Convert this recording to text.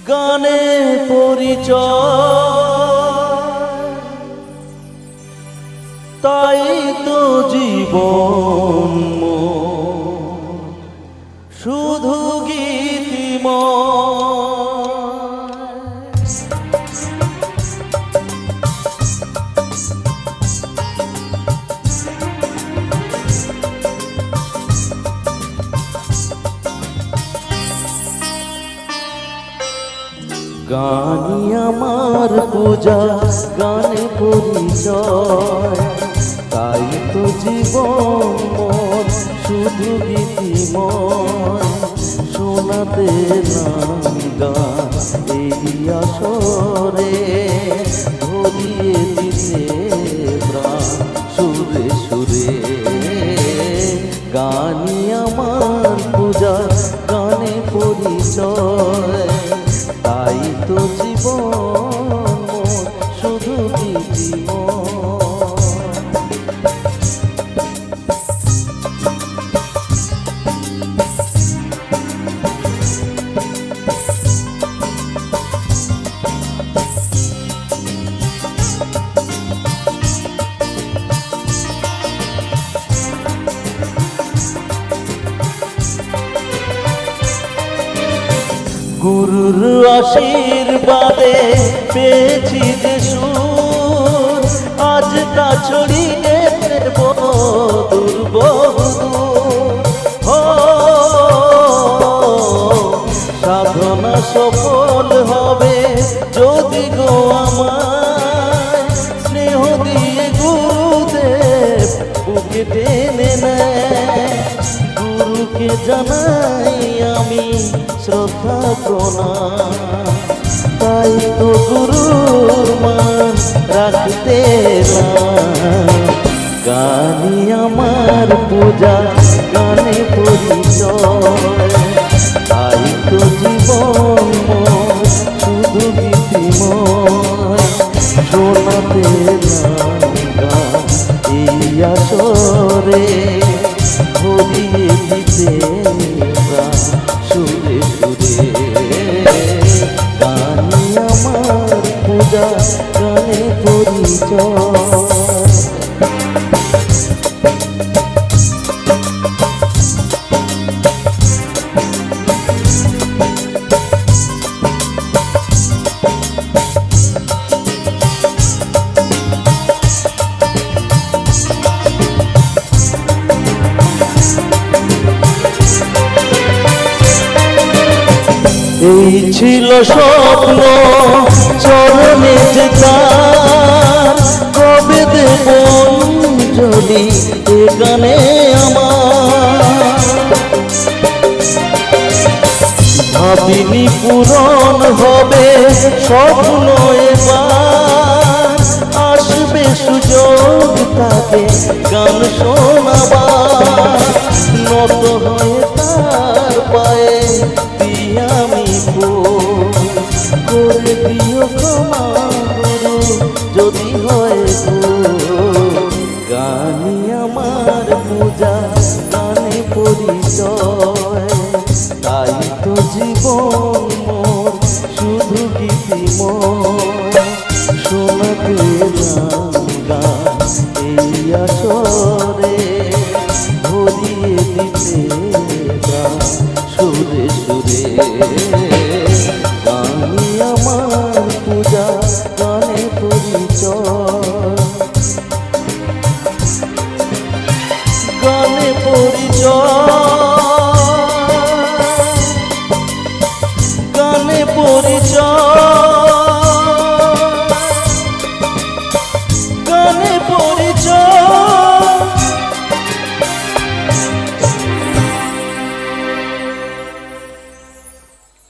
গানে পরিচয়, তাই তো জীবন শুধু গীতিময়। গানই আমার পূজা, গানে পরিচয়, তাই তো জীবন মন শুধু গীতিময়। শোনাতে নাম গান এই আসরে, ভরিয়ে দিতে প্রাণ সুরে সুরে। গানই আমার পূজা, গানে পরিচয়, তাই তো জীবন শুধু গীতিময়। গুরুর আশীর্বাদে পেয়েছি যে সুর, আজ তা ছড়িয়ে দেব দুর্বদূর। সাধনা সফল হবে যদি গো আমায় স্নেহ দিয়ে গুরুদেব বুকে টেনে নেয়। গুরুকে জানাই আমি শ্রদ্ধা প্রণাম, তাই তো গুরুর মান রাখতে নাম। গানই আমার পূজা, গানে পরিচয়, তাই তো জীবন শুধু গীতিময়। শোনাতে নাম গান এই আসরে, ভরিয়ে দিতে প্রাণ সুরে সুরে। গানই আমার পূজা, গানে পরিচয়। এই ছিল স্বপ্ন চরণে যে তার, কবে দেব অঞ্জলি এ গানে আমার। ভাবিনি পূরণ হবে স্বপ্ন এবার, আসবে সুযোগ তাকে গান শোনাবার। নত হয়ে তার পায়ে আমি করে দিও ক্ষমা গুরু যদি হয় ভুল। গানই আমার পূজা, গানে পরিচয়, তাই তো জীবন মোর শুধু গীতিময়। শোনাতে নাম গান এই আসরে, ভরিয়ে দিতে সুরে সুরে।